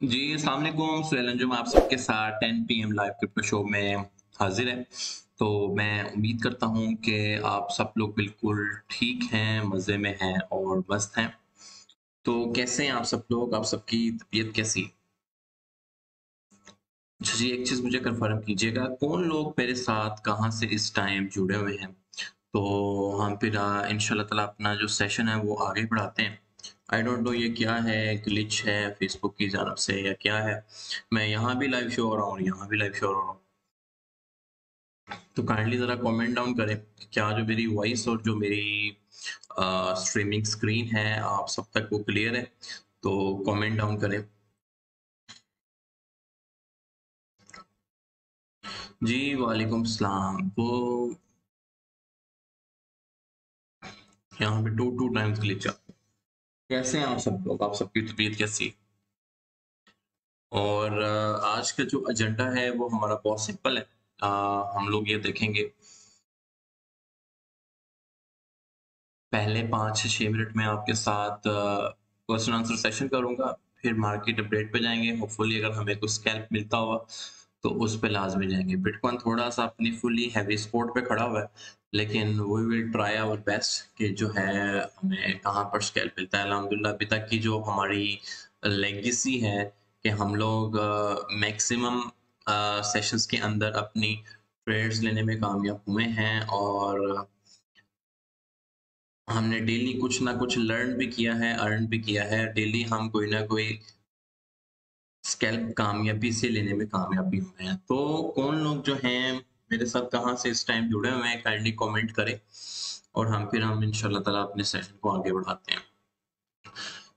जी, अस्सलाम वालेकुम। सुहेल अंजुम आप सबके साथ 10 पीएम लाइव क्रिप्टो शो में हाजिर है। तो मैं उम्मीद करता हूँ कि आप सब लोग बिल्कुल ठीक हैं, मज़े में हैं और मस्त हैं। तो कैसे हैं आप सब लोग? आप सबकी तबीयत कैसी है? अच्छा जी, एक चीज़ मुझे कन्फर्म कीजिएगा, कौन लोग मेरे साथ कहाँ से इस टाइम जुड़े हुए हैं? तो हम फिर इंशाल्लाह ताला अपना जो सेशन है वो आगे बढ़ाते हैं। आई डोंट नो ये क्या है, ग्लिच है फेसबुक की जानब से या क्या है। मैं यहाँ भी लाइव शो हो रहा हूँ और यहाँ भी लाइव शो हो रहा हूँ। तो काइंडली ज़रा कमेंट डाउन करें कि क्या जो मेरी वॉइस और जो मेरी स्ट्रीमिंग स्क्रीन है आप सब तक वो क्लियर है। तो कमेंट डाउन करें। जी वालेकुम सलाम। तो यहाँ पे टू टाइम्स ग्लिच आ। कैसे हैं आप सब लोग? आप सबकी तबीयत कैसी है? और आज का जो एजेंडा है वो हमारा बहुत सिंपल है। हम लोग ये देखेंगे, पहले 5 से 6 मिनट में आपके साथ क्वेश्चन आंसर सेशन करूंगा, फिर मार्केट अपडेट पे जाएंगे। होपफुली अगर हमें कुछ स्कैल्प मिलता हुआ तो उस पे लाजमी जाएंगे। बिटकॉइन थोड़ा सा अपनी फुली हैवी सपोर्ट पे खड़ा हुआ है, लेकिन we will try our best कि जो है हमें कहाँ पर स्कैल्प मिलता है। अल्हम्दुलिल्लाह अभी तक की जो हमारी लेगेसी है कि हम लोग मैक्सिमम सेशंस के अंदर अपनी ट्रेड्स लेने में कामयाब हुए हैं और हमने डेली कुछ ना कुछ लर्न भी किया है, अर्न भी किया है। डेली हम कोई ना कोई स्कैल्प कामयाबी से लेने में कामयाब भी हुए हैं। तो कौन लोग जो हैं मेरे साथ कहाँ से इस टाइम जुड़े हुए हैं, काइंडली कमेंट करें और हम इंशाल्लाह ताला अपने सेशन को आगे बढ़ाते हैं।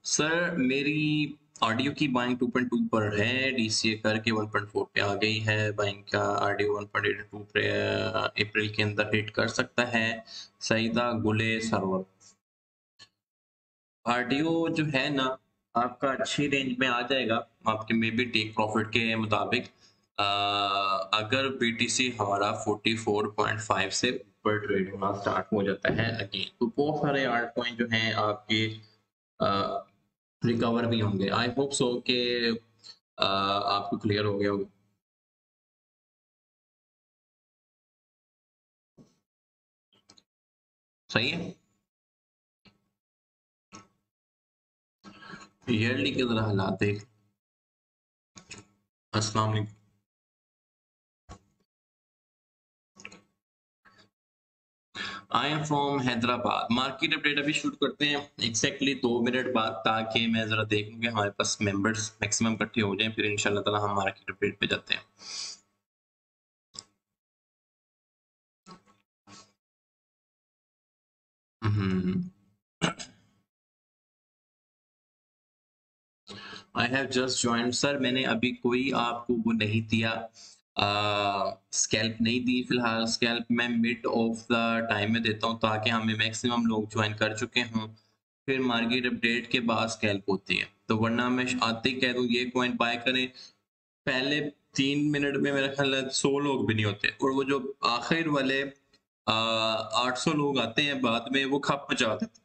सर मेरी ऑडियो की बाइंग 2.2 पर है, डीसीए करके 1.4 पे आ गई है। बाइंग का ऑडियो 1.82 पे अप्रैल के अंदर हिट कर सकता है। सईदा गुले सर्वर ऑडियो जो है ना आपका अच्छी रेंज में आ जाएगा, आपके मे बी टेक प्रॉफिट के मुताबिक। अगर बीटीसी हमारा 44.5 से ऊपर ट्रेड होना स्टार्ट हो जाता है अगेन, तो बहुत सारे आर्ट कॉइन जो हैं आपके रिकवर भी होंगे। आई होप सो कि आपको क्लियर हो गया होगा। सही है। ईयरली की तरह हालात देख। अस्सलाम वालेकुम। I am from Hyderabad. Market update अभी शूट करते हैं एग्जैक्टली 2 मिनट बाद, ताकि मैं जरा देखूं कि हमारे पास मेंबर्स मैक्सिमम इकट्ठे हो जाएं, फिर इंशाल्लाह ताला हम मार्केट अपडेट पे जाते हैं। I have just join. Sir मैंने अभी कोई आपको वो नहीं दिया, स्कैल्प नहीं दी फिलहाल। स्कैल्प मैं मिड ऑफ द टाइम में देता हूँ ताकि हमें मैक्सिमम लोग ज्वाइन कर चुके हों, फिर मार्केट अपडेट के बाद स्कैल्प होती है। तो वरना मैं आते ही कह दूँ ये कॉइन बाय करें, पहले 3 मिनट में मेरा ख्याल है 100 लोग भी नहीं होते, और वो जो आखिर वाले 800 लोग आते हैं बाद में, वो खप मचा देते हैं।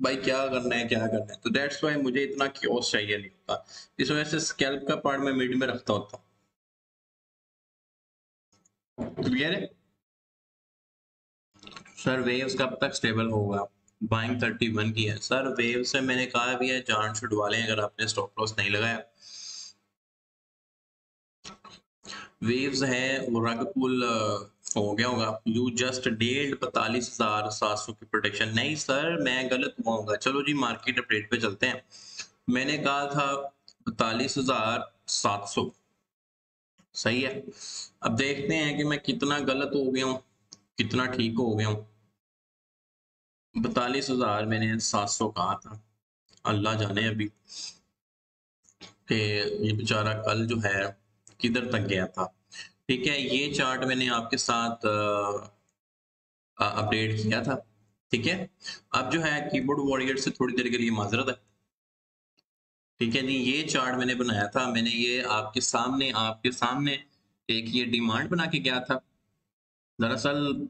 भाई क्या करना है क्या करना है। तो दैट्स वाई मुझे इतना क्योस चाहिए नहीं होता, इस वजह से स्कैल्प का पार्ट मैं मिड में रखता होता हूँ। क्लियर है। सर वेव्स कब तक स्टेबल होगा? बाइंग 31 की है सर। वेव से मैंने कहा भी है जान छुड़वा लें अगर आपने स्टॉप लॉस नहीं लगाया। वेव्स है वो रग पुल हो गया होगा। यू जस्ट डेड 42,700 की प्रोटेक्शन। नहीं सर मैं गलत हुआ होगा। चलो जी मार्केट अपडेट पे चलते हैं। मैंने कहा था 42,700। सही है। अब देखते हैं कि मैं कितना गलत हो गया हूँ, कितना ठीक हो गया हूँ। 42,000 मैंने 700 कहा था। अल्लाह जाने अभी कि ये बेचारा कल जो है किधर तक गया था। ठीक है, ये चार्ट मैंने आपके साथ अपडेट किया था। ठीक है। अब जो है कीबोर्ड वॉरियर से थोड़ी देर के लिए माजरत है। ठीक है जी, ये चार्ट मैंने बनाया था, मैंने ये आपके सामने एक ये डिमांड बना के गया था। दरअसल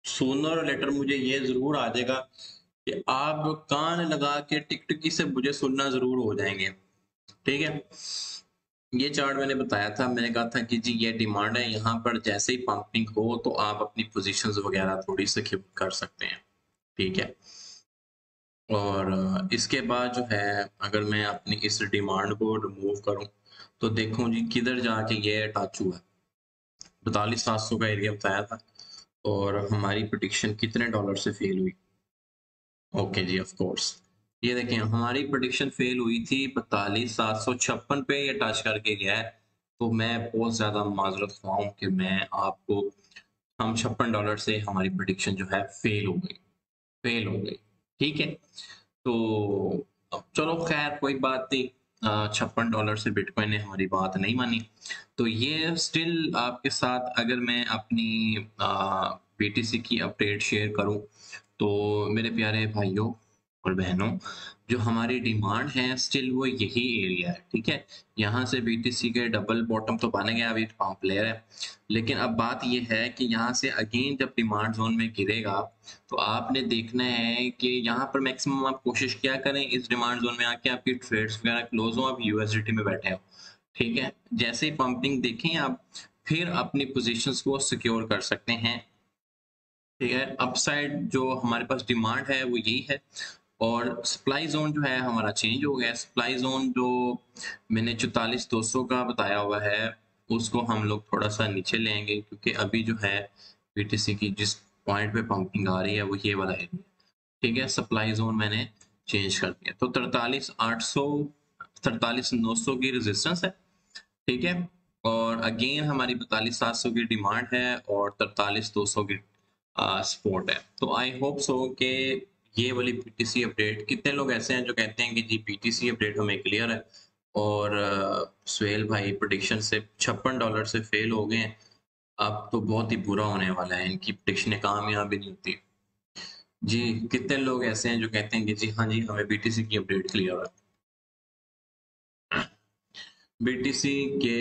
सूनर और लेटर मुझे ये जरूर आ जाएगा कि आप कान लगा के टिकटकी से मुझे सुनना जरूर हो जाएंगे। ठीक है। ये चार्ट मैंने बताया था, मैंने कहा था कि जी ये डिमांड है, यहाँ पर जैसे ही पंपिंग हो तो आप अपनी पोजीशंस वगैरह थोड़ी सिक्योर कर सकते हैं, ठीक है। और इसके बाद जो है अगर मैं अपनी इस डिमांड को रिमूव करूं तो देखूं जी किधर जाके ये टच हुआ है। 42,700 का एरिया बताया था और हमारी प्रेडिक्शन कितने डॉलर से फेल हुई। ओके जी, ऑफ कोर्स ये देखें हमारी प्रेडिक्शन फेल हुई थी 42,756 पे, ये टच करके गया है। तो मैं बहुत ज्यादा माजरत ख्वाह हूं कि मैं आपको, हम $56 से हमारी प्रेडिक्शन जो है फेल हो गई, फेल हो गई, ठीक है। तो अब चलो खैर कोई बात नहीं, $56 से बिटकॉइन ने हमारी बात नहीं मानी। तो ये स्टिल आपके साथ अगर मैं अपनी बीटीसी की अपडेट शेयर करूं तो मेरे प्यारे भाइयों और बहनों, जो हमारी डिमांड है स्टिल वो यही एरिया है, ठीक है। यहाँ से बीटीसी के डबल बॉटम तो बन गया, अभी पंप लेयर है, लेकिन अब बात ये है कि यहाँ से अगेन जब डिमांड जोन में गिरेगा तो आपने देखना है कि यहाँ पर मैक्सिमम आप कोशिश क्या करें इस डिमांड जोन में आके आपकी ट्रेड्स वगैरह क्लोज हो, आप यूएसडीटी में बैठे हो, ठीक है। जैसे ही पंपिंग देखें आप फिर अपनी पोजीशंस को सिक्योर कर सकते हैं, ठीक है। अपसाइड जो हमारे पास डिमांड है वो यही है और सप्लाई जोन जो है हमारा चेंज हो गया। सप्लाई जोन जो मैंने 44,200 का बताया हुआ है उसको हम लोग थोड़ा सा नीचे लेंगे क्योंकि अभी जो है बीटीसी की जिस पॉइंट पे पंपिंग आ रही है वो ये वाला एरिया, ठीक है। सप्लाई जोन मैंने चेंज कर दिया तो 43,800 43,900 की रेजिस्टेंस है, ठीक है। और अगेन हमारी 42,700 की डिमांड है और 43,200 की सपोर्ट है। तो आई होप सो कि ये वाली पीटीसी अपडेट, कितने लोग ऐसे हैं जो कहते हैं कि जी पीटीसी अपडेट हमें क्लियर है और सुहेल भाई प्रेडिक्शन से $56 से फेल हो गए हैं, अब तो बहुत ही बुरा होने वाला है, इनकी प्रेडिक्शनें कामयाब भी नहीं होती। जी कितने लोग ऐसे हैं जो कहते हैं कि जी हाँ जी हमें बीटीसी की अपडेट क्लियर है। बीटीसी के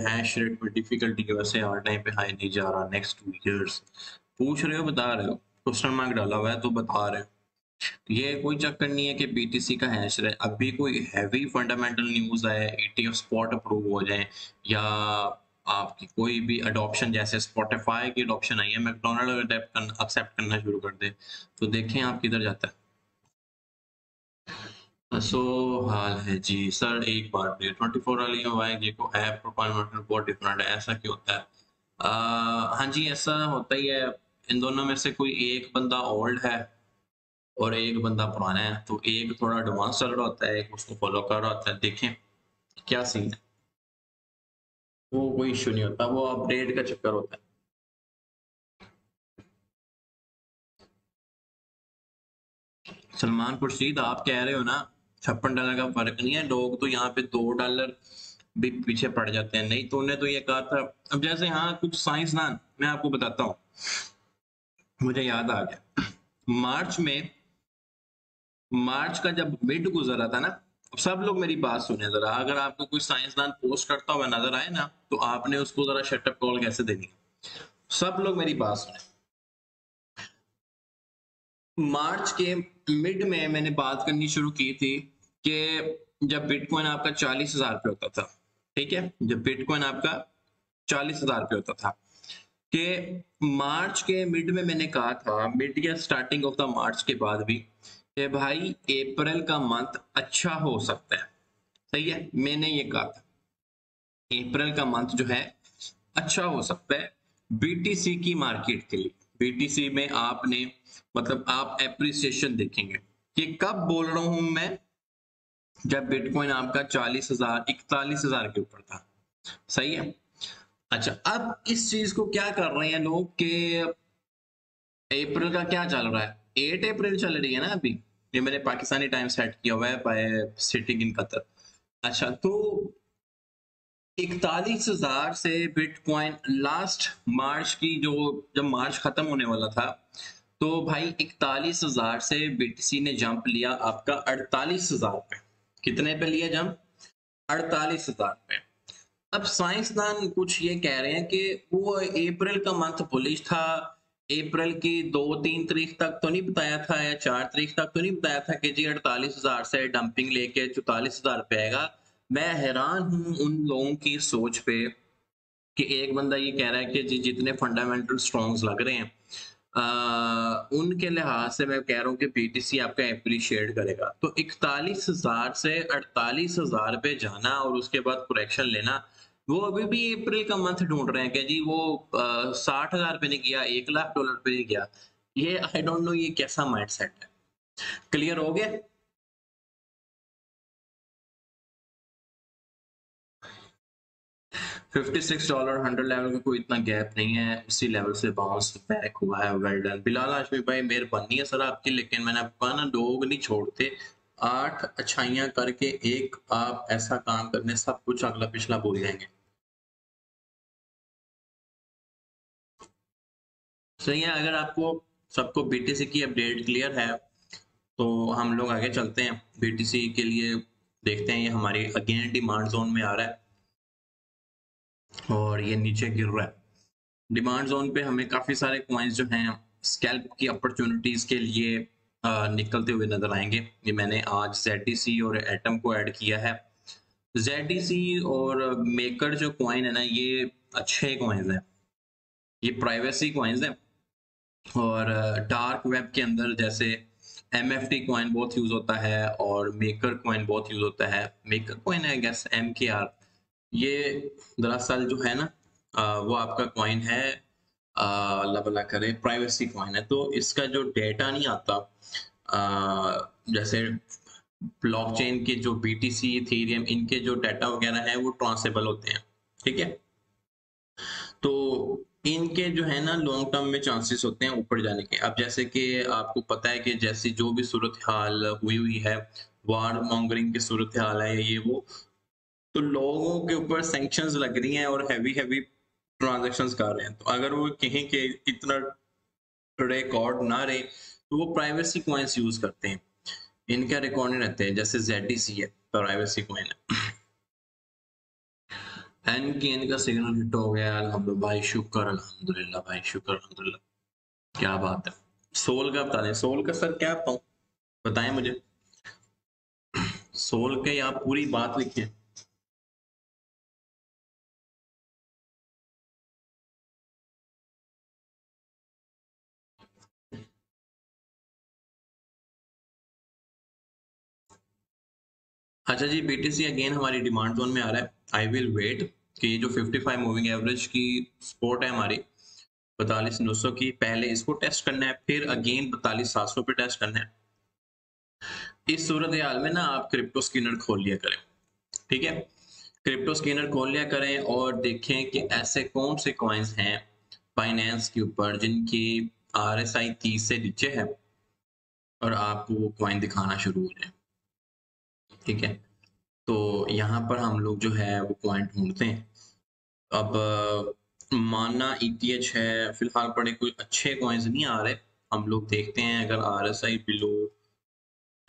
हैश रेट में डिफिकल्टी की वजह से ऑल टाइम पे हाई नहीं जा रहा नेक्स्ट 2 इयर्स। पूछ रहे हो, बता रहे हो, क्वेश्चन मार्क डाला हुआ है तो बता रहे हो। ये कोई चक्कर नहीं है कि बीटीसी का हैश रेट अभी कोई हैवी फंडामेंटल न्यूज है, ईटीएफ स्पॉट अप्रूव हो जाए या आपकी कोई भी अडॉप्शन, जैसे स्पॉटिफाई की अडॉप्शन आई है, मैकडोनल्ड एक्सेप्ट करना शुरू कर दे तो देखें आप किधर जाता है। सो हाल है जी सर, एक बार फिर 24 वाली वाई को ऐप रिक्वायरमेंट बहुत डिफरेंट है, ऐसा क्यों होता है? हाँ जी ऐसा होता ही है, इन दोनों में से कोई एक बंदा ओल्ड है और एक बंदा पुराना है, तो एक थोड़ा एडवांस चल रहा होता है, एक उसको फॉलो कर रहा होता है, देखें क्या सीन है। वो कोई इश्यू नहीं होता, वो अपडेट का चक्कर होता है। सलमान खुर्शीद आप कह रहे हो ना $56 का फर्क नहीं है, लोग तो यहाँ पे $2 भी पीछे पड़ जाते हैं। नहीं, तूने तो ये कहा था। अब जैसे हाँ कुछ साइंसदान, मैं आपको बताता हूँ, मुझे याद आ गया मार्च का जब मिड गुजरा था ना, सब लोग मेरी बात सुने जरा, अगर आपको कोई साइंसदान पोस्ट करता हुआ नजर आए ना तो आपने उसको जरा शटअप कॉल कैसे देनी है। सब लोग मेरी बात सुने, मार्च के मिड में मैंने बात करनी शुरू की थी कि जब बिटकॉइन आपका 40,000 पे होता था, ठीक है, जब बिटकॉइन आपका 40,000 पे होता था, कि मार्च के मिड में मैंने कहा था, मिड या स्टार्टिंग ऑफ द मार्च के बाद भी, कि भाई अप्रैल का मंथ अच्छा हो सकता है। सही है, मैंने ये कहा था अप्रैल का मंथ जो है अच्छा हो सकता है बीटीसी की मार्केट के लिए। बीटीसी में आपने मतलब आप एप्रिसिएशन देखेंगे कि कब बोल रहा हूं मैं, जब बिटकॉइन आपका 40,000 41,000 के ऊपर था। सही है। अच्छा, अब इस चीज को क्या कर रहे हैं लोग कि अप्रैल का क्या चल रहा है, 8 अप्रैल चल रही है ना अभी, ये मैंने पाकिस्तानी टाइम सेट किया हुआ है बाय सिटिंग इन कतर। अच्छा, तो 41,000 से बिटकॉइन लास्ट मार्च की जो, जब मार्च खत्म होने वाला था, तो भाई 41,000 से बीटीसी ने जंप लिया आपका 48,000 पे। कितने पे लिया जंप? 48,000 पे। अब साइंसदान कुछ ये कह रहे हैं कि वो अप्रैल का मंथ बुलिश था, अप्रैल की 2-3 तारीख तक तो नहीं बताया था या 4 तारीख तक तो नहीं बताया था कि जी 48,000 से डंपिंग लेके 44,000 पे आएगा। मैं हैरान हूँ उन लोगों की सोच पे कि एक बंदा ये कह रहा है कि जी जितने फंडामेंटल स्ट्रॉन्ग्स लग रहे हैं उनके लिहाज से मैं कह रहा हूँ कि बीटीसी आपका एप्रिशिएट करेगा। तो 41,000 से 48,000 पे जाना और उसके बाद करेक्शन लेना, वो अभी भी अप्रैल का मंथ ढूंढ रहे हैं कि जी वो 60,000 पे नहीं गया, $1,00,000 पे नहीं गया। ये आई डोंट नो ये कैसा माइंडसेट है। क्लियर हो गया? 56 डॉलर 100 लेवल का कोई इतना गैप नहीं है, उसी लेवल से बाउंस बैक हुआ है। वेल डन बिलाल हाशमी भाई, मेहरबानी है सर आपकी, लेकिन मैंने आपको कहा ना लोग नहीं छोड़ते। 8 अच्छाइयां करके एक आप ऐसा काम करने सब कुछ अगला पिछला भूल जाएंगे। सही है, अगर आपको सबको बीटीसी की अपडेट क्लियर है तो हम लोग आगे चलते हैं। बीटीसी के लिए देखते हैं, ये हमारी अगेन डिमांड जोन में आ रहा है और ये नीचे गिर रहा है। डिमांड जोन पे हमें काफी सारे कॉइन्स जो हैं स्कैल्प की अपॉर्चुनिटीज के लिए निकलते हुए नजर आएंगे। ये मैंने आज ZDC और एटम को ऐड किया है। ZDC और मेकर जो कॉइन है ना, ये अच्छे कॉइन्स हैं, ये प्राइवेसी कॉइन्स हैं। और डार्क वेब के अंदर जैसे MFT कॉइन बहुत यूज होता है और मेकर कॉइन बहुत यूज होता है। मेकर कॉइन है गेस MKR, ये दरअसल जो है ना वो आपका कॉइन है, अल्लाह भला करे, प्राइवेसी कॉइन है। तो इसका जो डेटा नहीं आता, जैसे ब्लॉकचेन के जो BTC इथेरियम इनके जो डाटा वगैरह है वो ट्रांसेबल होते हैं, ठीक है। तो इनके जो है ना लॉन्ग टर्म में चांसेस होते हैं ऊपर जाने के। अब जैसे कि आपको पता है कि जैसी जो भी सूरत हाल हुई हुई है, वार मॉन्गरिंग की सूरत हाल है ये वो, तो लोगों के ऊपर सैंक्शंस लग रही हैं और हैवी हैवी ट्रांजैक्शंस कर रहे हैं। तो अगर वो कहें कि इतना रिकॉर्ड ना रहे तो वो प्राइवेसी कॉइन्स यूज करते हैं, इनका रिकॉर्ड नहीं रहते हैं। जैसे ZDC है, प्राइवेसी कॉइन है। एन की एन का सिग्नल हिट हो गया, अल्हम्दुलिल्लाह भाई, शुक्र अल्हम्दुलिल्लाह भाई, शुक्र अल्हम्दुलिल्लाह। क्या बात है। सोल का बता दें, सोल का सर क्या बताऊं, बताएं मुझे। सोल के आप पूरी बात लिखें। अच्छा जी, BTC अगेन हमारी डिमांड जोन में आ रहा है। आई विल वेट कि ये जो 55 मूविंग एवरेज की सपोर्ट है हमारी 42,900 की, पहले इसको टेस्ट करना है, फिर अगेन 42,700 पे टेस्ट करना है। इस सूरत हाल में ना आप क्रिप्टो स्किनर खोल लिया करें, ठीक है। क्रिप्टो स्किनर खोल लिया करें और देखें कि ऐसे कौन से कॉइन्स हैं बाइनेंस के ऊपर जिनकी RSI 30 से नीचे है और आपको वो कॉइन दिखाना शुरू हो जाए, ठीक है। तो यहाँ पर हम लोग जो है वो कॉइन ढूंढते हैं। अब माना ETH है, फिलहाल बड़े कोई अच्छे कॉइन्स नहीं आ रहे। हम लोग देखते हैं अगर RSI बिलो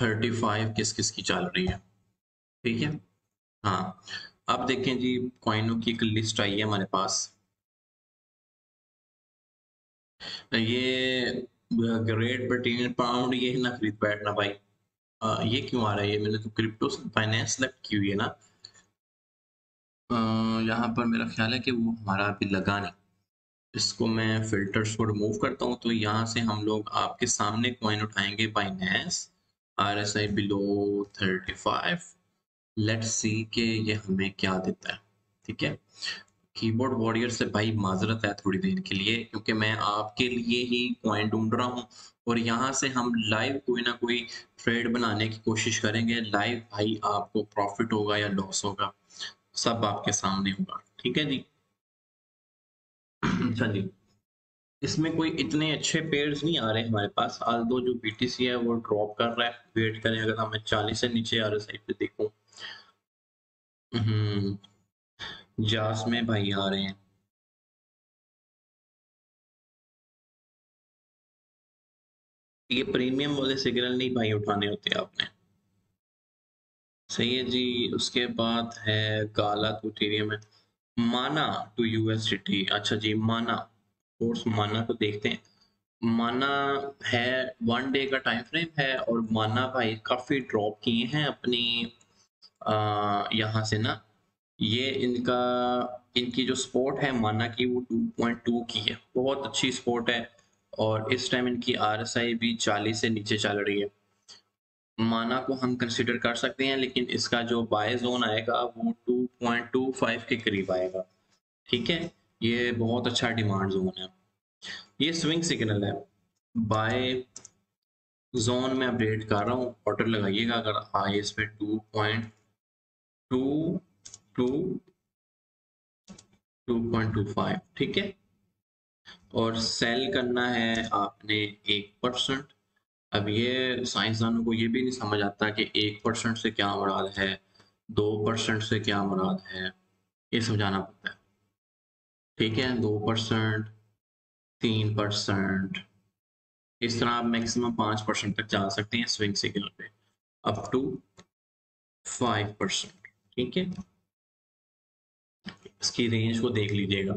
35 किस किस की चल रही है, ठीक है। हाँ, अब देखें जी, कॉइनों की एक लिस्ट आई है हमारे पास। ये ग्रेट ब्रिटेन पाउंड, ये ना खरीद बैठना भाई। ये क्यों आ रहा है, ये मैंने तो क्रिप्टो फाइनेंस सेलेक्ट की हुई है ना। यहाँ पर मेरा ख्याल है कि वो हमारा अभी लगा नहीं। इसको मैं फिल्टर्स को रिमूव करता हूँ, तो यहाँ से हम लोग आपके सामने कॉइन उठाएंगे Binance, RSI below 35। Let's see कि ये हमें क्या देता है, ठीक है। कीबोर्ड वॉरियर से भाई माजरत है थोड़ी देर के लिए, क्योंकि मैं आपके लिए ही कॉइन ढूंढ रहा हूँ और यहाँ से हम लाइव कोई ना कोई ट्रेड बनाने की कोशिश करेंगे। लाइव भाई आपको प्रॉफिट होगा या लॉस होगा सब आपके सामने होगा, ठीक है जी। अच्छा जी, इसमें कोई इतने अच्छे पेयर्स नहीं आ रहे हमारे पास, आल्दो जो BTC है वो ड्रॉप कर रहा है। वेट करें, अगर हमें 40 से नीचे RSI पे देखूं, जास में भाई आ रहे हैं। ये प्रीमियम वाले सिग्नल नहीं भाई उठाने होते आपने। सही है जी। उसके बाद है गाला टू इथेरियम है, माना टू USDT। अच्छा जी, माना, कोर्स माना को देखते हैं। माना है 1 डे का टाइम फ्रेम है और माना भाई काफी ड्रॉप किए हैं अपनी यहाँ से ना, ये इनकी जो सपोर्ट है माना की वो 2.2 की है, बहुत अच्छी सपोर्ट है। और इस टाइम इनकी RSI भी 40 से नीचे चल रही है। माना को हम कंसिडर कर सकते हैं, लेकिन इसका जो बाय जोन आएगा वो 2.25 के करीब आएगा। ठीक है, ये बहुत अच्छा डिमांड जोन है। ये स्विंग सिग्नल है, बाय जोन में अपडेट कर रहा हूँ, ऑर्डर लगाइएगा अगर आए इस पे 2.25। ठीक है, और सेल करना है आपने 1%। अब ये साइंसदानों को ये भी नहीं समझ आता कि 1% से क्या मुराद है, 2% से क्या मुराद है, ये समझाना पड़ता है। ठीक है, 2%, 3%, इस तरह आप मैक्सिमम 5% तक जा सकते हैं स्विंग सिग्नल पे, अप टू 5%। ठीक है, इसकी रेंज को देख लीजिएगा।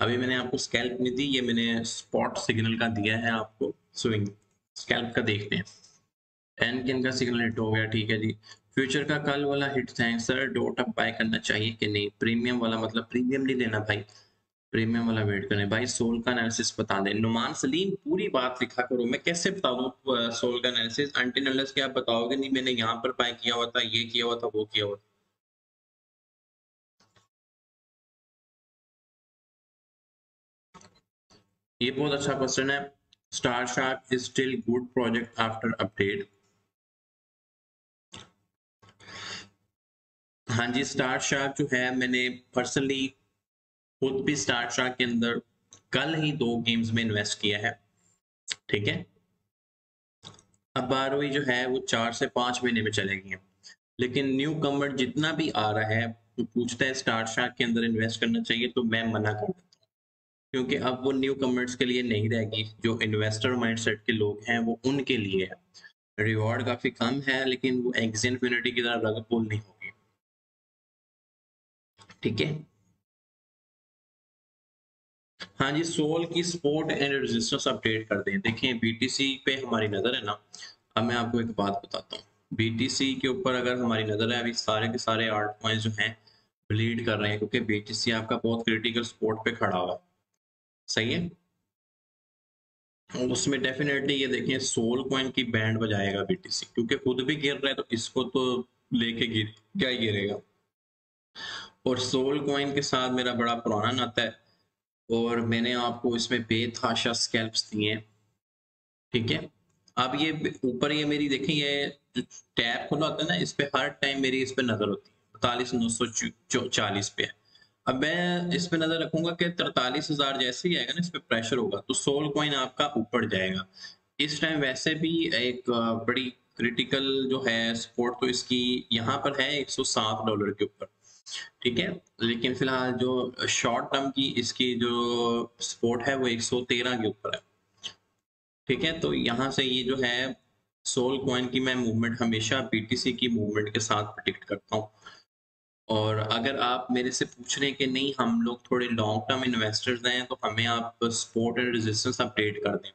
अभी मैंने आपको स्कैल्प नहीं दी, ये मैंने स्पॉट सिग्नल का दिया है आपको। स्विंग स्कैल्प का देखते हैं। एन किन का सिग्नल हिट हो गया, ठीक है जी। फ्यूचर का कल वाला हिट था सर, डॉट अप बाय करना चाहिए कि नहीं? प्रीमियम वाला मतलब प्रीमियम नहीं लेना भाई, प्रीमियम वाला वेट करें भाई। सोल का एनालिसिस बता दें। नुमान सलीम पूरी बात लिखा करो, मैं कैसे बता दूं सोल का एनालिसिस अनटिल अनलेस कि आप बताओगे नहीं मैंने यहाँ पर बाय किया हुआ था, ये किया हुआ था, वो किया हुआ था। ये बहुत अच्छा क्वेश्चन है। Star shark is still good project after update. हाँ जी, स्टार शार्क जो है मैंने पर्सनली खुद भी स्टार शार्क के अंदर कल ही 2 गेम्स में इन्वेस्ट किया है। ठीक है, अब 12वीं जो है वो 4 से 5 महीने में चलेगी। लेकिन न्यू कमर जितना भी आ रहा है वो पूछता है स्टार शार्क के अंदर इन्वेस्ट करना चाहिए, तो मैं मना कर देता हूँ, क्योंकि अब वो न्यू कमर्स के लिए नहीं रहेगी। जो इन्वेस्टर माइंडसेट के लोग हैं वो उनके लिए है। रिवॉर्ड काफी कम है, लेकिन वो एक्स इन्फिनिटी की तरह रग पुल नहीं होगी। ठीक है, हाँ जी, सोल की सपोर्ट एंड रेजिस्टेंस अपडेट कर दें। देखें बीटीसी पे हमारी नजर है ना। अब मैं आपको एक बात बताता हूँ, बीटीसी के ऊपर अगर हमारी नजर है, अभी सारे के सारे आर्ट कॉइन्स जो हैं ब्लीड कर रहे हैं, क्योंकि बीटीसी आपका बहुत क्रिटिकल सपोर्ट पे खड़ा हुआ है। सही है, उसमें डेफिनेटली ये देखें सोल कॉइन की बैंड बजाएगा बीटीसी, क्योंकि खुद भी गिर रहा है तो इसको तो लेके गिर क्या ही गिरेगा। और सोल कॉइन के साथ मेरा बड़ा पुराना नाता है, और मैंने आपको इसमें बेतहाशा स्कैल्प्स दिए हैं। ठीक है, अब ये ऊपर ये मेरी देखें, ये जो टैब खुला होता है ना, इस पे हर टाइम मेरी इस पे नजर होती है 43,940 पे है। अब मैं इस पे नजर रखूंगा कि 43,000 जैसे ही आएगा ना, इस पे प्रेशर होगा तो सोल कॉइन आपका ऊपर जाएगा। इस टाइम वैसे भी एक बड़ी क्रिटिकल जो है सपोर्ट तो इसकी यहाँ पर है $107 के ऊपर। ठीक है, लेकिन फिलहाल जो शॉर्ट टर्म की इसकी जो सपोर्ट है वो 113 के ऊपर है। ठीक है, तो यहाँ से ये जो है सोल कॉइन की मैं मूवमेंट हमेशा बीटीसी की मूवमेंट के साथ प्रिडिक्ट करता हूँ। और अगर आप मेरे से पूछ रहे हैं कि नहीं हम लोग थोड़े लॉन्ग टर्म इन्वेस्टर्स हैं, तो हमें आप सपोर्ट एंड रेजिस्टेंस अपडेट कर दें।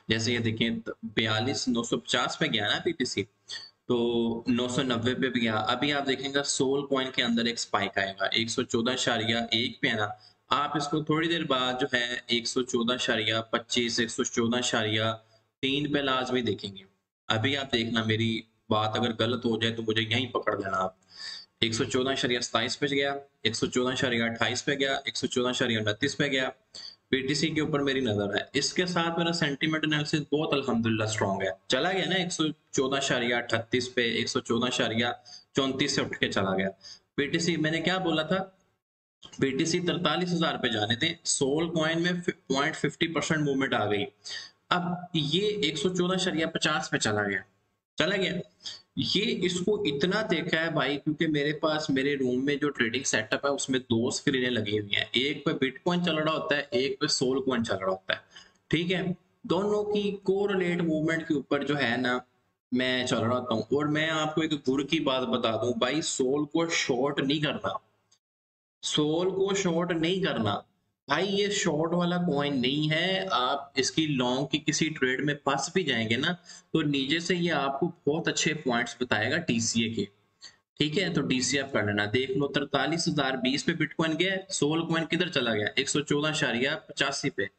जैसे ये देखें 42,950 पे गया ना बीटीसी, तो 990 पे भी गया। अभी आप देखेंगे सोल कॉइन के अंदर एक स्पाइक आएगा 114.1 पे है ना। आप इसको थोड़ी देर बाद जो है 114.25, 114.3 पे लाजमी देखेंगे। अभी आप देखना, मेरी बात अगर गलत हो जाए तो मुझे यहीं पकड़ लेना आप। 114.27 पे गया, 114.28 पे गया, 114.29 पे गया। बीटीसी के ऊपर मेरी नजर है। इसके साथ मेरा सेंटीमेंट एनालिसिस बहुत अल्हम्दुलिल्लाह स्ट्रांग है। चला गया ना 114.38 पे, 114.34 से उठ के चला गया। बीटीसी मैंने क्या बोला था, बीटीसी 43,000 पे जाने थे, सोल कॉइन में 0.50% मूवमेंट आ गई। अब ये 114.50 पे चला गया, चला गया। ये इसको इतना देखा है भाई, क्योंकि मेरे पास मेरे रूम में जो ट्रेडिंग सेटअप है उसमें 2 स्क्रीनें लगी हुई हैं, एक पे बिटकॉइन चल रहा होता है, एक पे सोल कॉइन चल रहा होता है। ठीक है, दोनों की कोरिलेट मूवमेंट के ऊपर जो है ना मैं चल रहा होता हूँ। और मैं आपको एक गुर की बात बता दूं भाई, सोल को शॉर्ट नहीं करना, सोल को शॉर्ट नहीं करना भाई। ये शॉर्ट वाला कॉइन नहीं है। आप इसकी लॉन्ग की किसी ट्रेड में फंस भी जाएंगे ना, तो नीचे से ये आपको बहुत अच्छे पॉइंट्स बताएगा टीसीए के। ठीक है, तो डीसीएफ कर लेना। देख लो 43,020 पे बिटकॉइन गया, सोल कॉइन किधर चला गया, 114.85 पे।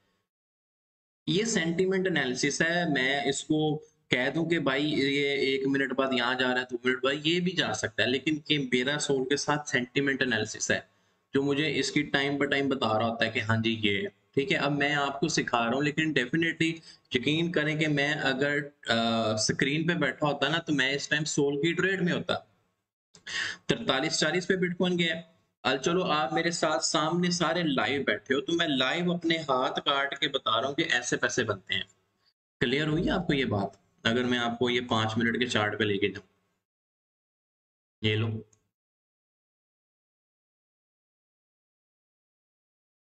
ये सेंटीमेंट एनालिसिस है। मैं इसको कह दूं कि भाई ये 1 मिनट बाद यहाँ जा रहा है, 2 मिनट बाद ये भी जा सकता है, लेकिन कि मेरा सोल के साथ सेंटीमेंट एनालिसिस है जो मुझे इसकी टाइम बाय टाइम बता रहा होता है कि हाँ जी ये है। ठीक है, अब मैं आपको सिखा रहा हूँ, लेकिन डेफिनेटली यकीन करें कि मैं अगर स्क्रीन पे बैठा होता ना तो मैं इस टाइम सोल की ट्रेड में होता। 43-40 पे बिटकॉइन गया। अब चलो आप मेरे साथ सामने सारे लाइव बैठे हो, तो मैं लाइव अपने हाथ काट के बता रहा हूँ कि ऐसे पैसे बनते हैं। क्लियर हुई आपको ये बात? अगर मैं आपको ये 5 मिनट के चार्ट पे लेके जाऊं, ये लो।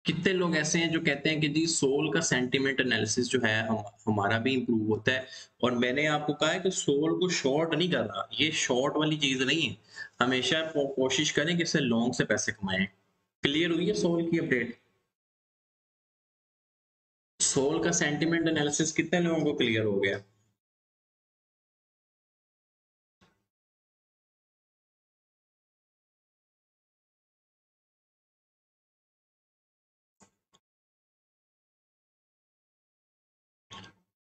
कितने लोग ऐसे हैं जो कहते हैं कि जी सोल का सेंटीमेंट एनालिसिस जो है हमारा भी इंप्रूव होता है। और मैंने आपको कहा है कि सोल को शॉर्ट नहीं करना, ये शॉर्ट वाली चीज नहीं है। हमेशा कोशिश करें कि इससे लॉन्ग से पैसे कमाएं। क्लियर हुई है सोल की अपडेट? सोल का सेंटीमेंट एनालिसिस कितने लोगों को क्लियर हो गया?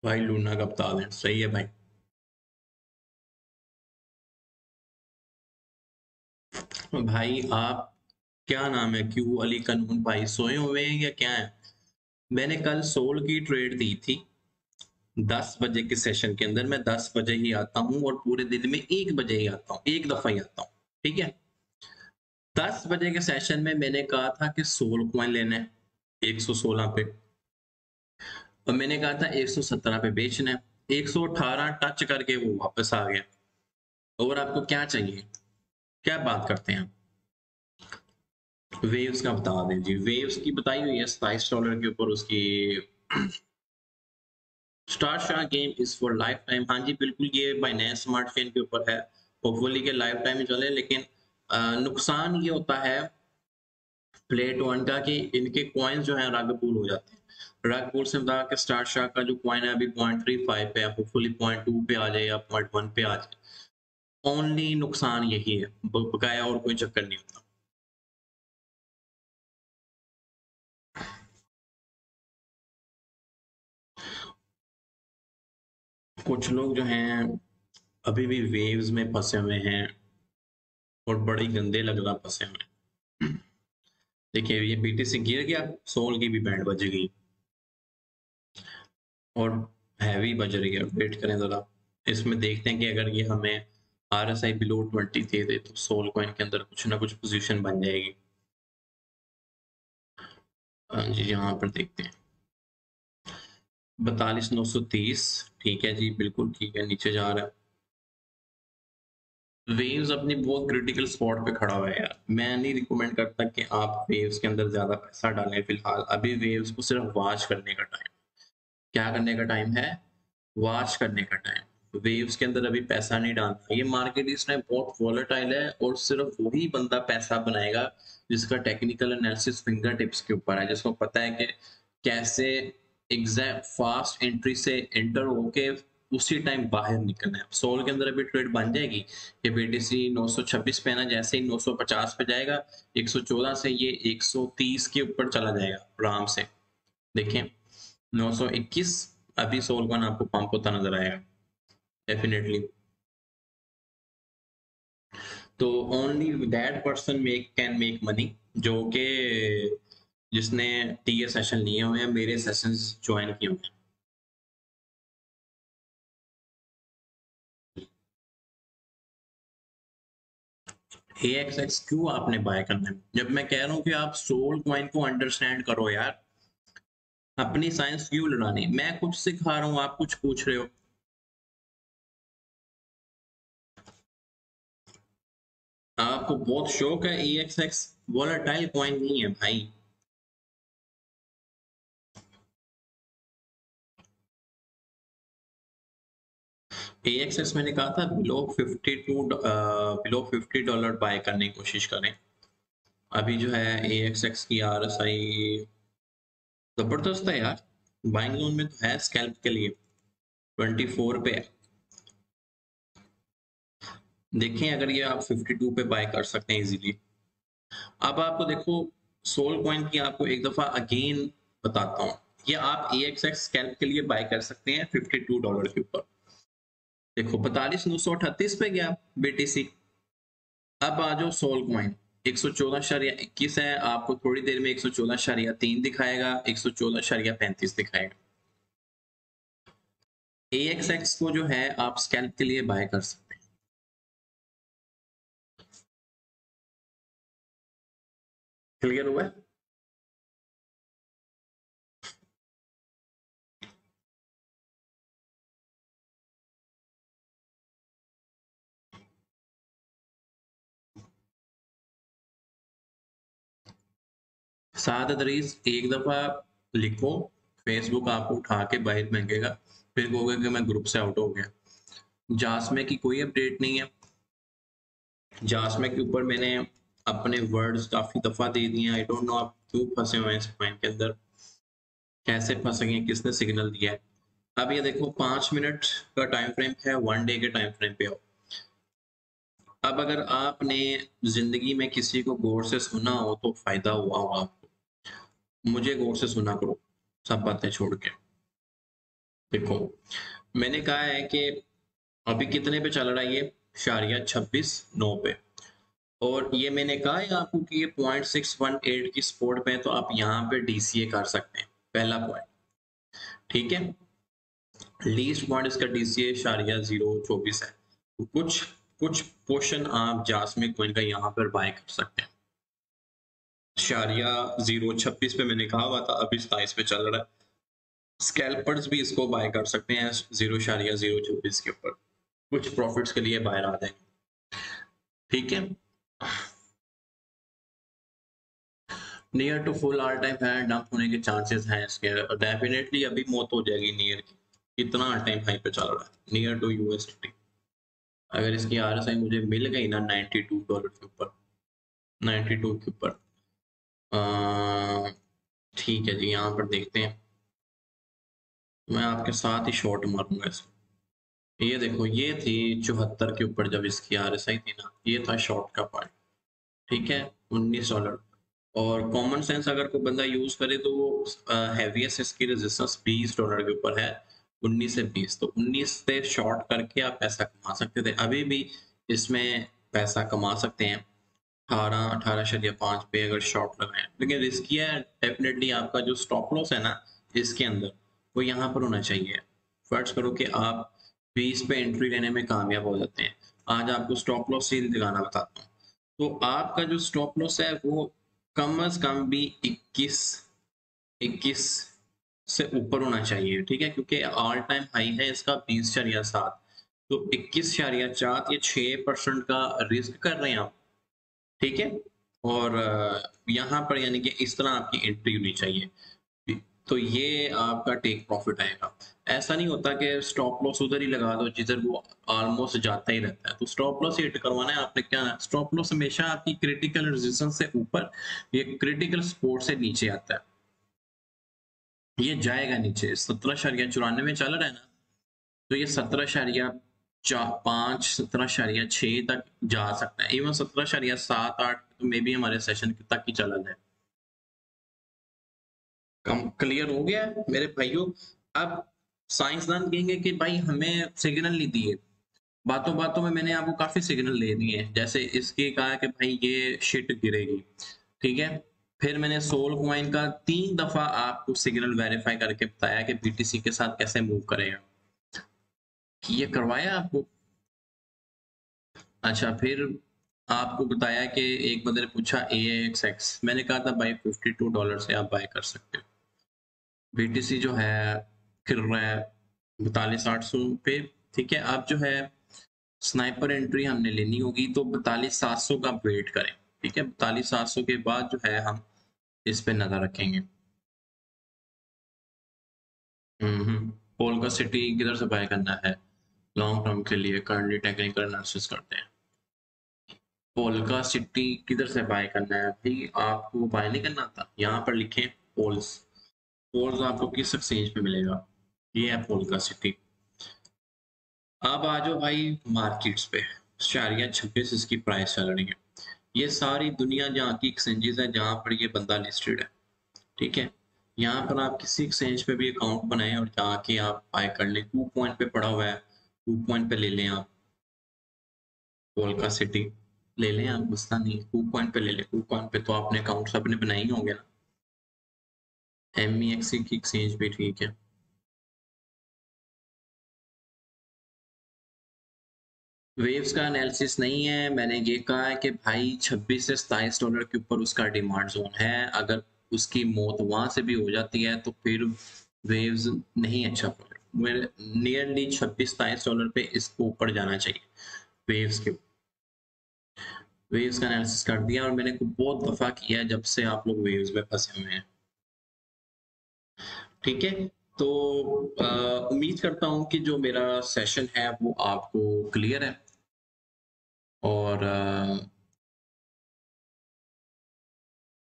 भाई लूना का बता दें, सही है भाई। भाई आप, क्या नाम है, क्यू अली कानून भाई, सोए हुए हैं या क्या है? मैंने कल सोल की ट्रेड दी थी 10 बजे के सेशन के अंदर। मैं 10 बजे ही आता हूँ और पूरे दिन में 1 बजे ही आता हूँ, एक दफा ही आता हूँ। ठीक है, 10 बजे के सेशन में मैंने कहा था कि सोल कॉइन लेना है 116 पे, और मैंने कहा था 117 पे बेचना है। 118 टच करके वो वापस आ गया। और आपको क्या चाहिए, क्या बात करते हैं आप? वेव्स का बता दें जी, वेव्स की बताई हुई है $27 के ऊपर उसकी। Star Shah game is for life time, हाँ जी बिल्कुल, ये बाइनेंस स्मार्ट चेन के ऊपर है। होपफुली के लाइफ टाइम में चले, लेकिन नुकसान ये होता है प्लेट वन का कि इनके कॉइन्स जो है रग पुल हो जाते हैं। रग पुल से बता के स्टार शाह का जो कॉइन है अभी 0.35 पे है, होपफुली 0.2 पे आ जाए या 0.1 पे आ जाए। ओनली नुकसान यही है, बकाया और कोई चक्कर नहीं होता। कुछ लोग जो हैं अभी भी वेव्स में फंसे हुए हैं और बड़े गंदे लग रहा फंसे हुए हैं। देखिए ये बीटीसी गिर गया, सोल की भी बैंड बज गई और हैवी बज रही है। वेट करें जरा, इसमें देखते हैं कि अगर ये हमें आरएसआई बिलो 20 दे दे तो सोल कॉइन के अंदर कुछ ना कुछ पोजीशन बन जाएगी। हाँ जी, यहाँ पर देखते हैं 42,930। ठीक है जी, बिल्कुल ठीक है, नीचे जा रहा है। वेव्स अपनी बहुत क्रिटिकल स्पॉट पे खड़ा हुआ है यार। मैं नहीं रिकमेंड करता कि आप वेव्स के अंदर ज्यादा पैसा डालें फिलहाल। अभी वेव्स को सिर्फ वॉच करने का टाइम। क्या करने का टाइम है? वॉच करने का टाइम। वेव्स के अंदर अभी पैसा नहीं डालना। ये मार्केट इस टाइम बहुत वॉलेटाइल है और सिर्फ वही बंदा पैसा बनाएगा जिसका टेक्निकल एनालिसिस फिंगर टिप्स के ऊपर है, जिसको पता है कि कैसे एग्जैक्ट फास्ट एंट्री से एंटर होके उसी टाइम बाहर निकलना है। सोल के अंदर अभी ट्रेड बन जाएगी। ये बीटीसी 926 पे है ना, जैसे ही 950 पे जाएगा 114 से ये 130 के ऊपर चला जाएगा आराम से। देखें 921, अभी सोल वन आपको पंप होता नजर आएगा डेफिनेटली। तो only that person make can make money जो कि जिसने टीए सेशन लिए हुए हैं, मेरे सेशंस ज्वाइन किए हुए हैं। AXX क्यों आपने बाय करना है, जब मैं कह रहा हूँ कि आप सोल कॉइन को अंडरस्टैंड करो यार। अपनी साइंस क्यों लड़ानी, मैं कुछ सिखा रहा हूँ आप कुछ पूछ रहे हो। आपको बहुत शौक है AXX, वोलेटाइल कॉइन नहीं है भाई। AXS मैंने कहा था बिलो $52 बाय करने की कोशिश करें। अभी जो है AXX की RSI जबरदस्त है यार। बाइंग जोन में तो है स्कैल्प के लिए, 24 पे है। देखें अगर ये आप 52 पे बाय कर सकते हैं इजीली। अब आपको देखो सोल कॉइन की आपको एक दफा अगेन बताता हूँ। ये आप AXX स्कैल्प के लिए बाय कर सकते हैं $52 के ऊपर। देखो 42,938 पे गया BTC। अब आ जाओ सोल कॉइन 114.21 है, आपको थोड़ी देर में 114.3 दिखाएगा, 114.35 दिखाएगा। AXX को जो है आप स्कैल्प के लिए बाय कर सकते हैं। क्लियर हुआ है? साद अदरीज एक दफा लिखो, फेसबुक आपको उठा के बाहर फेंकेगा, फिर कहोगे कि मैं ग्रुप से आउट हो गया। जासमे की कोई अपडेट नहीं है। जासमे के ऊपर मैंने अपने वर्ड्स काफी दफा दे दिए। आई डोंट नो आप क्यों फंसे हुए हैं इस पॉइंट के अंदर, कैसे फंसे हैं, किसने सिग्नल दिया है। अब ये देखो 5 मिनट का टाइम फ्रेम है, 1 डे के टाइम फ्रेम पे हो। अब अगर आपने जिंदगी में किसी को गौर से सुना हो तो फायदा हुआ होगा आपको। मुझे गौर से सुना करो सब बातें छोड़ के। देखो मैंने कहा है कि अभी कितने पे चल रहा है ये, शारिया 26.9 पे। और ये मैंने कहा है आपको कि ये 0.618 की सपोर्ट पे है, तो आप यहाँ पे DCA कर सकते हैं, पहला पॉइंट। ठीक है, लीस्ट पॉइंट इसका DCA शारिया 0.24 है। तो कुछ कुछ पोर्शन आप जासमिक कॉइन का यहाँ पर बाय कर सकते हैं। शारिया 0.26 पे मैंने कहा हुआ था, अभी 27 पे चल रहा है। स्कैल्पर्स भी इसको बाय कर सकते हैं 0.024 के ऊपर, कुछ प्रॉफिट्स के लिए बाहर आ जाएंगे। ठीक है, near to full all time high dump होने के चांसेस हैं इसके, डेफिनेटली अभी मौत हो जाएगी नियर की। कितना ऑल टाइम हाई पे चल रहा है नियर टू USD। अगर इसकी RSI मुझे मिल गई ना $92 के ऊपर, 92 के ऊपर, ठीक है जी, यहाँ पर देखते हैं। मैं आपके साथ ही शॉर्ट मारूंगा इसको। ये देखो ये थी 74 के ऊपर जब इसकी RSI थी ना, ये था शॉर्ट का पॉइंट। ठीक है, $19। और कॉमन सेंस अगर कोई बंदा यूज करे तो वो हैवीएस्ट इसकी रेजिस्टेंस $20 के ऊपर है, 19 से 20। तो 19 से शॉर्ट करके आप पैसा कमा सकते थे, अभी भी इसमें पैसा कमा सकते हैं 18.5 पे अगर शॉर्ट लगाए। लेकिन रिस्की है डेफिनेटली। आपका जो स्टॉप लॉस है ना इसके अंदर, वो यहाँ पर होना चाहिए। फर्ज करो कि आप 20 पे एंट्री लेने में कामयाब हो जाते हैं। आज आपको स्टॉप लॉस सील दिखाना बताता हूँ। तो आपका जो स्टॉप लॉस है वो कम अज कम भी 21 से ऊपर होना चाहिए। ठीक है, क्योंकि ऑल टाइम हाई है इसका 20.7। तो 21.4, ये 6% का रिस्क कर रहे हैं आप। ठीक है, और यहाँ पर यानी कि इस तरह आपकी एंट्री होनी चाहिए, तो ये आपका टेक प्रॉफिट आएगा। ऐसा नहीं होता कि स्टॉप लॉस उधर ही लगा दो जिधर वो ऑलमोस्ट जाता ही रहता है। तो स्टॉप लॉस हिट करवाना है आपने, क्या स्टॉप लॉस हमेशा आपकी क्रिटिकल रेजिस्टेंस से ऊपर, ये क्रिटिकल सपोर्ट से नीचे आता है। ये जाएगा नीचे 17.94 चल रहा है ना, तो ये 17.5 17.6 तक जा सकता है। इवन 17.7 8 तो मे भी हमारे सेशन तक ही चला जाए। कम क्लियर हो गया है मेरे भाइयों? अब साइंसदान कहेंगे कि भाई हमें सिग्नल नहीं दिए। बातों बातों में मैंने आपको काफी सिग्नल दे दिए हैं, जैसे इसके कहा कि भाई ये शिट गिरेगी। ठीक है, फिर मैंने सोल कॉइन का 3 दफा आपको सिग्नल वेरीफाई करके बताया कि BTC के साथ कैसे मूव करेगा, ये करवाया आपको। अच्छा, फिर आपको बताया कि एक बंदे ने पूछा AXX, मैंने कहा था भाई $52 से आप बाय कर सकते हो। BTC जो है फिर रहा है 42,800 पे। ठीक है, अब जो है स्नाइपर एंट्री हमने लेनी होगी, तो 42,700 का वेट करें। ठीक है, 42,700 के बाद जो है हम इस पे नजर रखेंगे। पोलका सिटी किधर से बाय करना है लॉन्ग टर्म के लिए? करंटली टेक्निकल एनालिसिस करते हैं। पोलका सिटी किधर से बाय करना है भाई? आपको बाय नहीं करना था, यहाँ पर लिखें पोल्स। पोल्स आपको किस एक्सचेंज पे मिलेगा? ये है पोलका सिटी। अब आ जाओ भाई मार्केट्स पे। 26 इसकी प्राइस चल रही है। ये सारी दुनिया जहाँ की एक्सचेंजेस है जहाँ पर ये बंदा लिस्टेड है, ठीक है। यहाँ पर आप किसी एक्सचेंज पे भी अकाउंट बनाएं और जाके आप बाय कर लें। 2 पॉइंट पे पड़ा हुआ है, 2 पॉइंट पे ले लें आप। कोलका सिटी ले लें आप, गुस्सा नहीं, 2 पॉइंट पे ले लें। 2 पॉइंट पे तो आपने अकाउंट सबने बनाए ही होंगे ना। MEXC की एक्सचेंज भी ठीक है। वेव्स का एनालिसिस नहीं है, मैंने ये कहा है कि भाई 26 से 27 डॉलर के ऊपर उसका डिमांड जोन है। अगर उसकी मौत वहां से भी हो जाती है तो फिर वेव्स नहीं अच्छा मेरे नियरली 26-27 डॉलर पे इसको ऊपर जाना चाहिए। वेव्स के वेव्स का एनालिसिस कर दिया और मैंने बहुत दफा किया जब से आप लोग वेव्स में फंसे हुए हैं, ठीक है। तो उम्मीद करता हूँ कि जो मेरा सेशन है वो आपको क्लियर है और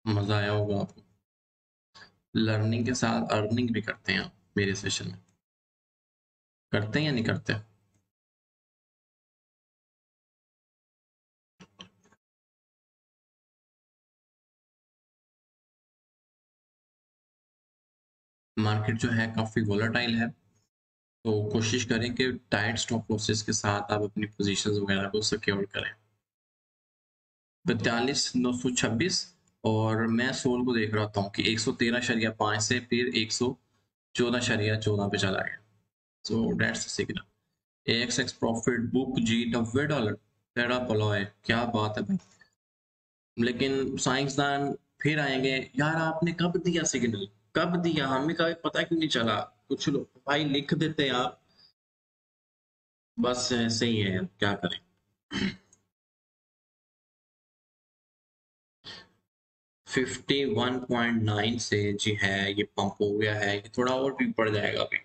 मजा आया होगा आपको। लर्निंग के साथ अर्निंग भी करते हैं आप मेरे सेशन में, करते हैं या नहीं करते? मार्केट जो है काफ़ी वोलेटाइल है, तो कोशिश करें कि टाइट स्टॉप लॉसेस के साथ आप अपनी पोजीशंस वगैरह को सिक्योर करें। 42,926 और मैं सोल को देख रहा हूँ कि 113.5 से फिर 114.14 पे चला गया। So that's the signal. AXX profit book जी $90, तेरा भला है, क्या बात है भाई। लेकिन साइंसदान फिर आएंगे, यार आपने कब दिया सिग्नल, कब दिया, हमें कभी पता क्यों नहीं चला। कुछ लोग भाई लिख देते आप, बस ऐसे ही है, क्या करें। 51.9 से जी है ये पंप हो गया है, ये थोड़ा और भी बढ़ जाएगा अभी।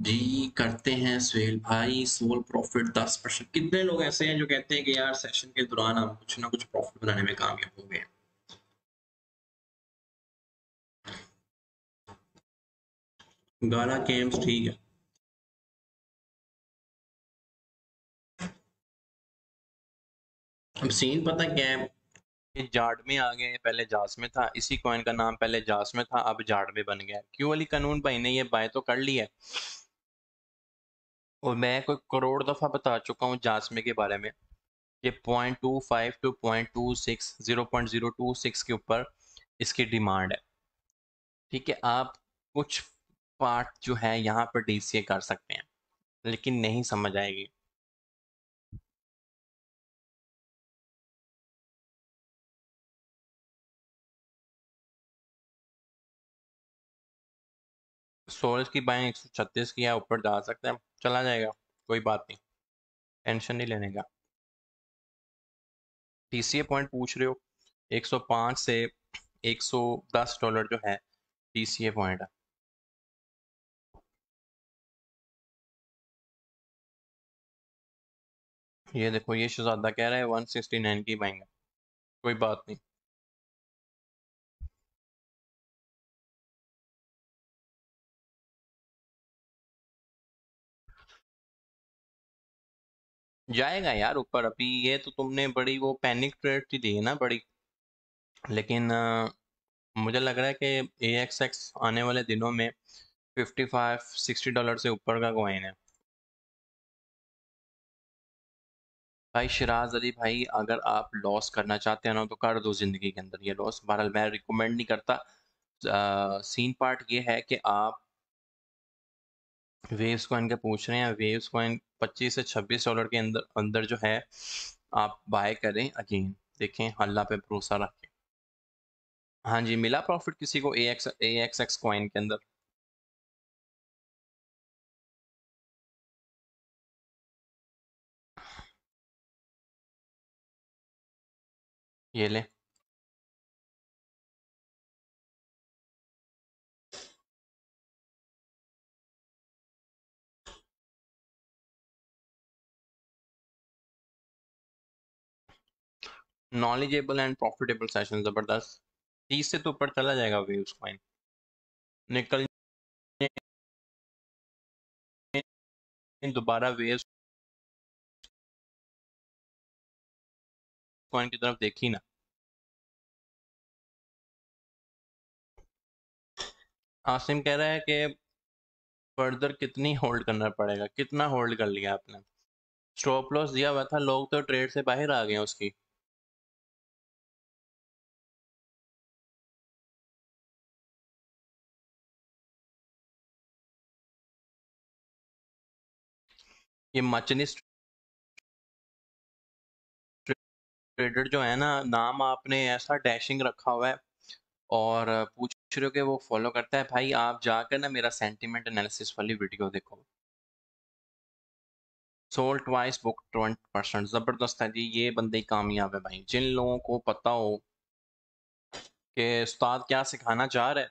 जी करते हैं सुहेल भाई। Sole profit 10%। कितने लोग ऐसे हैं जो कहते हैं कि यार सेशन के दौरान हम कुछ ना कुछ प्रॉफिट बनाने में कामयाब हो गए? गाला गेम्स ठीक है। अब सीन पता क्या है, ये जाट में आ गए, पहले जास में था, इसी कॉइन का नाम पहले जास में था, अब जाट में बन गया। क्यों अली कानून भाई ने ये बाय तो कर लिया है, और मैं कोई करोड़ दफा बता चुका हूँ जासमे के बारे में। ये 0.25 टू 0.26 0.026 के ऊपर इसकी डिमांड है, ठीक है। आप कुछ पार्ट जो है यहाँ पर DCA कर सकते हैं, लेकिन नहीं समझ आएगी। सोल्स की बाइंग 136 की है, ऊपर जा सकते हैं, चला जाएगा, कोई बात नहीं, टेंशन नहीं लेने का। DCA पॉइंट पूछ रहे हो, 105 से $110 जो है DCA पॉइंट है। ये देखो, ये शहजादा कह रहा है 169 की बाइंग है, कोई बात नहीं। जाएगा यार ऊपर, अभी ये तो तुमने बड़ी वो पैनिक ट्रेड की दी है ना बड़ी, लेकिन मुझे लग रहा है कि AXX आने वाले दिनों में $55-60 से ऊपर का कॉइन है। भाई शिराज अली भाई, अगर आप लॉस करना चाहते हैं ना तो कर दो जिंदगी के अंदर ये लॉस, बहरहाल मैं रिकमेंड नहीं करता। सीन पार्ट ये है कि आप वेव्स कॉइन के पूछ रहे हैं, वेव्स कॉइन 25 से $26 के अंदर अंदर जो है आप बाय करें अगेन, देखें अल्लाह पे भरोसा रखें। हाँ जी, मिला प्रॉफिट किसी को AXX कॉइन के अंदर? ये ले, नॉलेजेबल एंड प्रॉफिटेबल सेशन जबरदस्त। 30 से तो ऊपर चला जाएगा वेव्स कॉइन, निकल दोबारा वेव्स कॉइन की तरफ देखी ना। आसिम कह रहा है कि फर्दर कितनी होल्ड करना पड़ेगा, कितना होल्ड कर लिया आपने? स्टॉप लॉस दिया हुआ था, लोग तो ट्रेड से बाहर आ गए हैं उसकी। ये मचनिस्ट ट्रेडर जो है ना, नाम आपने ऐसा डैशिंग रखा हुआ है और पूछ रहे हो कि वो फॉलो करता है। भाई आप जाकर ना मेरा सेंटिमेंट एनालिसिस वाली वीडियो देखो। सोल्ड ट्वाइस बुक 20%, जबरदस्त है जी। ये बंदे ही कामयाब है भाई, जिन लोगों को पता हो कि उस्ताद क्या सिखाना चाह रहा है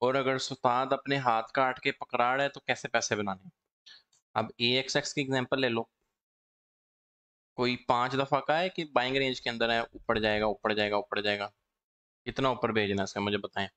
और अगर उस्ताद अपने हाथ काट के पकड़ा रहा है तो कैसे पैसे बनाने। अब AXX की एग्जांपल ले लो, कोई 5 दफा का है कि बाइंग रेंज के अंदर है, ऊपर जाएगा ऊपर जाएगा ऊपर जाएगा। कितना ऊपर भेजना है इसका मुझे बताएं।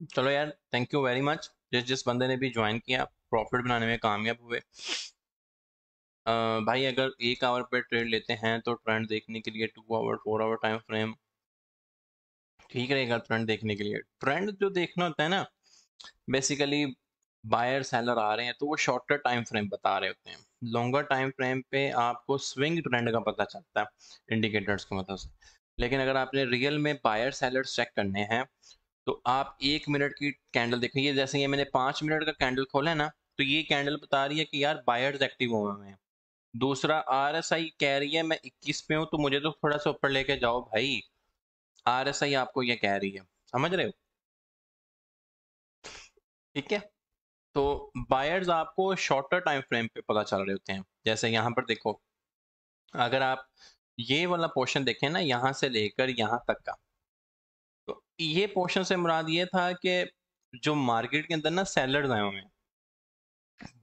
चलो यार, थैंक यू वेरी मच जिस जिस बंदे ने भी ज्वाइन किया, प्रॉफिट बनाने में कामयाब हुए। भाई अगर 1 आवर पे ट्रेड लेते हैं तो ट्रेंड देखने के लिए 2 आवर 4 आवर टाइम फ्रेम ठीक रहेगा। ट्रेंड देखने के लिए, ट्रेंड जो देखना होता है ना, बेसिकली बायर सेलर आ रहे हैं तो वो शॉर्टर टाइम फ्रेम बता रहे होते हैं। लॉन्गर टाइम फ्रेम पे आपको स्विंग ट्रेंड का पता चलता है इंडिकेटर्स की मदद से। लेकिन अगर आपने रियल में बायर सेलर्स चेक करने हैं तो आप 1 मिनट की कैंडल देखिए। जैसे ये मैंने 5 मिनट का कैंडल खोला है ना, तो ये कैंडल बता रही है कि यार बायर्स एक्टिव हुए हैं। दूसरा RSI कह रही है मैं 21 पे हूँ तो मुझे तो थोड़ा सा ऊपर लेके जाओ भाई। RSI आपको ये कह रही है, समझ रहे हो? ठीक है। तो बायर्स आपको शॉर्टर टाइम फ्रेम पे पता चल रहे होते हैं। जैसे यहाँ पर देखो, अगर आप ये वाला पोर्शन देखें ना, यहाँ से लेकर यहाँ तक का, तो ये पोर्शन से मुराद ये था कि जो मार्केट के अंदर ना सेलर्स आए हुए हैं,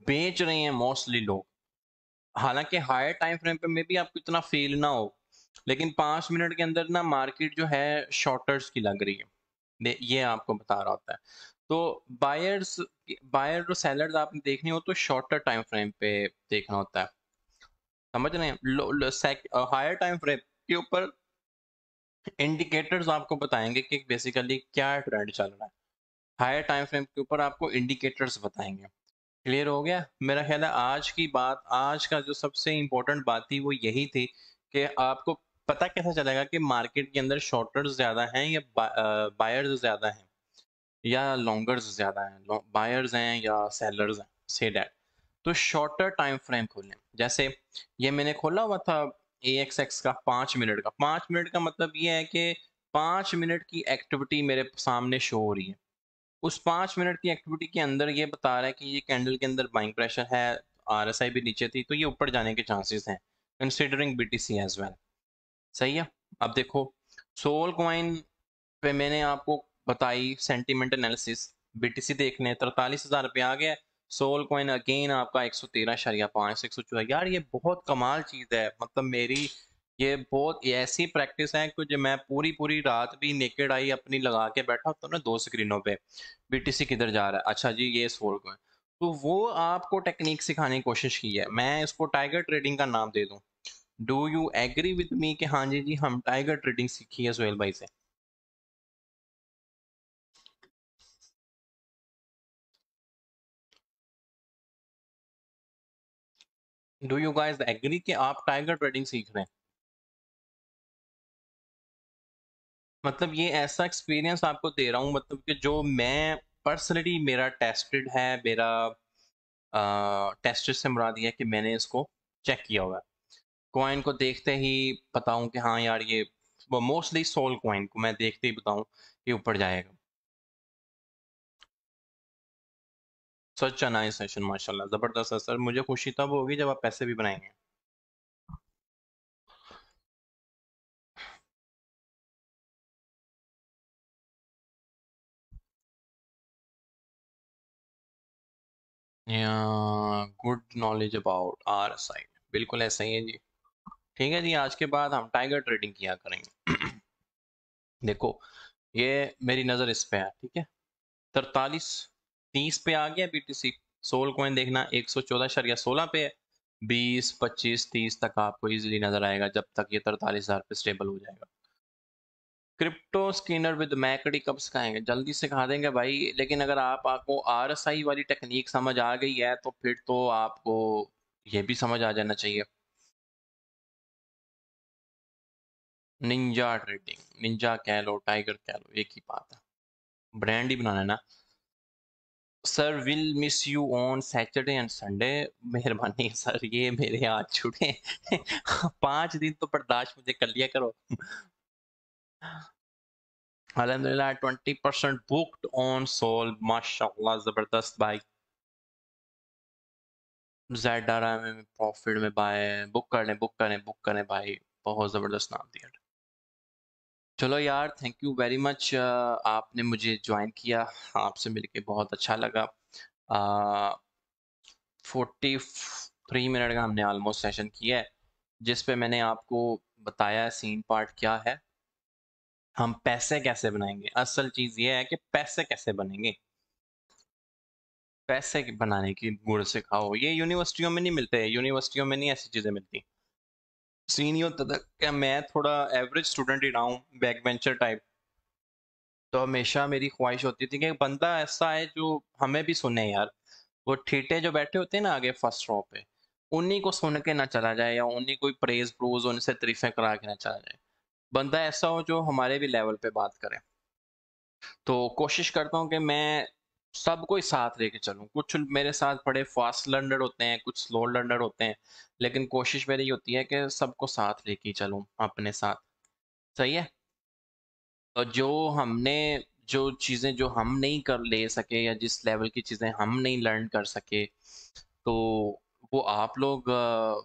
बेच रहे हैं मोस्टली लोग। हालांकि हायर टाइम फ्रेम पे में भी आपको इतना फील ना हो, लेकिन 5 मिनट के अंदर ना मार्केट जो है शॉर्टर्स की लग रही है। ये आपको बता रहा होता है। तो बायर्स बायर और सेलर्स आपने देखने हो तो शॉर्टर टाइम फ्रेम पे देखना होता है, समझ रहे हैं? हायर टाइम फ्रेम के ऊपर इंडिकेटर्स आपको बताएंगे कि बेसिकली क्या ट्रेंड चल रहा है। हायर टाइम फ्रेम के ऊपर आपको इंडिकेटर्स बताएंगे। क्लियर हो गया? मेरा ख्याल है आज की बात, आज का जो सबसे इम्पोर्टेंट बात थी वो यही थी कि आपको पता कैसे चलेगा कि मार्केट के अंदर शॉर्टर्स ज़्यादा हैं या बायर्स ज़्यादा हैं या लॉन्गर्स ज़्यादा हैं, बायर्स हैं या सेलर्स हैं, से दैट। तो शॉर्टर टाइम फ्रेम खोलें। जैसे ये मैंने खोला हुआ था AXX का 5 मिनट का। 5 मिनट का मतलब ये है कि 5 मिनट की एक्टिविटी मेरे सामने शो हो रही है। उस 5 मिनट की एक्टिविटी के अंदर ये बता रहा है कि ये कैंडल के अंदर बाइंग प्रेशर है, RSI भी नीचे थी तो ये ऊपर जाने के चांसेस हैं, कंसिडरिंग BTC एज वेल। सही है। अब देखो, सोल कॉइन पे मैंने आपको बताई सेंटीमेंट एनालिसिस। BTC देखने 43,000 रुपये आ गया। सोल कॉइन अगेन आपका 113.5 से 114। यार ये बहुत कमाल चीज़ है, मतलब मेरी ये बहुत ऐसी प्रैक्टिस है कि जो मैं पूरी पूरी रात भी नेकेड आई अपनी लगा के बैठा होता हूँ ना 2 स्क्रीनों पे, BTC किधर जा रहा है, अच्छा जी ये सोल कॉइन। तो वो आपको टेक्निक सिखाने की कोशिश की है। मैं इसको टाइगर ट्रेडिंग का नाम दे दूं। Do you agree with me कि हाँ जी जी हम टाइगर ट्रेडिंग सीखी है सोहेल भाई से? डू यू गाइस एग्री कि आप टाइगर ट्रेडिंग सीख रहे हैं? मतलब ये ऐसा एक्सपीरियंस आपको दे रहा हूँ, मतलब कि जो मैं पर्सनली मेरा टेस्टेड है, मेरा टेस्टेड से मुराद ये है कि मैंने इसको चेक किया हुआ है। कॉइन को देखते ही बताऊं कि हाँ यार ये, वो मोस्टली सोल कॉइन को मैं देखते ही बताऊं कि ऊपर जाएगा। सच अ नाइस सेशन, माशाल्लाह जबरदस्त है सर। मुझे खुशी तब होगी जब आप पैसे भी बनाएंगे। Good knowledge about our side, बिल्कुल ऐसा ही है जी। ठीक है जी, आज के बाद हम टाइगर ट्रेडिंग किया करेंगे। देखो, ये मेरी नज़र इस पे है, ठीक है। 43-30 पे आ गया बीटीसी। सोल कॉइन देखना 114.16 पे है। 20-25-30 तक आपको इजीली नजर आएगा, जब तक ये 43,000 पे स्टेबल हो जाएगा। क्रिप्टो स्कैनर विद मैकडी कब सिखाएंगे? जल्दी सिखा देंगे भाई, लेकिन अगर आपको आरएसआई वाली टेक्निक समझ आ गई है तो फिर तो आपको ये भी समझ आ जाना चाहिए। निंजा ट्रेडिंग, निंजा कह लो, टाइगर कह लो, एक ही बात है, ब्रांड ही बनाना है ना। Sir will miss you on Saturday and Sunday. मेहरबानी सर, ये मेरे हाथ छूटे। 5 दिन तो बर्दाश्त मुझे कर लिया करो। अल्हम्दुलिल्लाह 20% बुक्ड ऑन सोल, माशाल्लाह जबरदस्त भाई। जेड आ रहा है में प्रॉफिट में बाय, बुक कर लें, बुक करें, बुक करें भाई, बहुत जबरदस्त नाम दिया। चलो यार, थैंक यू वेरी मच, आपने मुझे ज्वाइन किया, आपसे मिलके बहुत अच्छा लगा। 43 मिनट का हमने ऑलमोस्ट सेशन किया है, जिस पे मैंने आपको बताया सीन पार्ट क्या है, हम पैसे कैसे बनाएंगे। असल चीज ये है कि पैसे कैसे बनेंगे, पैसे बनाने की गुर सिखाओ। ये यूनिवर्सिटियों में नहीं मिलते, यूनिवर्सिटियों में नहीं ऐसी चीजें मिलती। सीन ये होता था कि मैं थोड़ा एवरेज स्टूडेंट ही रहा हूँ, बैक बेंचर टाइप, तो हमेशा मेरी ख्वाहिश होती थी कि एक बंदा ऐसा है जो हमें भी सुने यार। वो ठीटे जो बैठे होते हैं ना आगे फर्स्ट रो पे, उन्हीं को सुन के ना चला जाए, या उन्हीं कोई प्रेज प्रूज उनसे तारीफें करा के ना चला जाए। बंदा ऐसा हो जो हमारे भी लेवल पे बात करे। तो कोशिश करता हूँ कि मैं सबको ही साथ लेके चलूँ। कुछ मेरे साथ बड़े फास्ट लर्नर होते हैं, कुछ स्लो लर्नर होते हैं, लेकिन कोशिश मेरी होती है कि सबको साथ लेके ही चलूँ अपने साथ। सही है। और जो चीज़ें जो हम नहीं कर ले सके, या जिस लेवल की चीज़ें हम नहीं लर्न कर सके, तो वो आप लोगों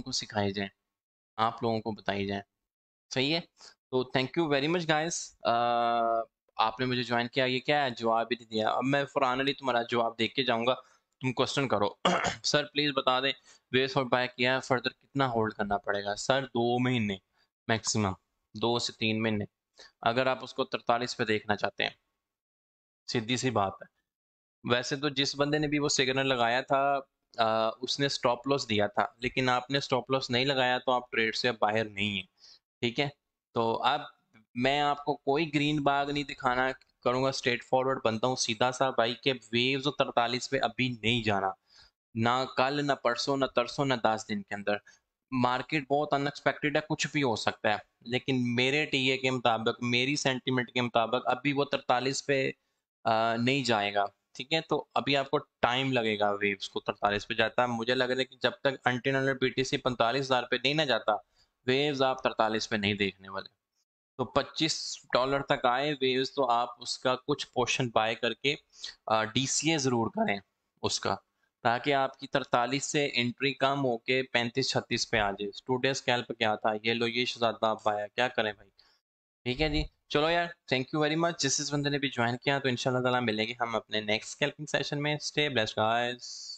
को सिखाई जाए, आप लोगों को बताई जाए। सही है। तो thank you very much guys, आपने मुझे ज्वाइन किया। ये क्या है, जवाब ही नहीं दिया। अब मैं फौरनली तुम्हारा जवाब देख के जाऊंगा। तुम क्वेश्चन करो। सर प्लीज बता दें, वेस्ट और बाय किया फर्दर कितना होल्ड करना पड़ेगा? सर 2 महीने मैक्सिमम, 2 से 3 महीने, अगर आप उसको 43 पे देखना चाहते हैं। सीधी सी बात है। वैसे तो जिस बंदे ने भी वो सिग्नल लगाया था, उसने स्टॉप लॉस दिया था, लेकिन आपने स्टॉप लॉस नहीं लगाया, तो आप ट्रेड से बाहर नहीं है। ठीक है। तो अब मैं आपको कोई ग्रीन बाग नहीं दिखाना करूंगा, स्ट्रेट फॉरवर्ड बनता हूँ सीधा सा भाई, के वेव्स और 43 पे अभी नहीं जाना, ना कल, ना परसों, ना तरसों, ना 10 दिन के अंदर। मार्केट बहुत अनएक्सपेक्टेड है, कुछ भी हो सकता है, लेकिन मेरे टीए के मुताबिक, मेरी सेंटीमेंट के मुताबिक अभी वो 43 पे नहीं जाएगा। ठीक है। तो अभी आपको टाइम लगेगा वेव्स को 43 पे जाता है। मुझे लग रहा है कि जब तक अंटिल बीटीसी 45,000 पे नहीं ना जाता, वेव्स आप 43 पे नहीं देखने वाले। तो $25 तक आए वेव्स, तो आप उसका कुछ पोर्शन बाय करके डीसीए जरूर करें उसका, ताकि आपकी 43 से एंट्री कम होके 35-36 पे आ जाए। स्टूडियो स्कैल्प क्या था, ये लो, ये शहजादा आप पाया, क्या करें भाई। ठीक है जी। चलो यार, थैंक यू वेरी मच। जिस बंदे ने भी ज्वाइन किया, तो इंशाल्लाह ताला मिलेंगे हम अपने नेक्स्ट स्कैल्पिंग सेशन में। Stay blessed guys.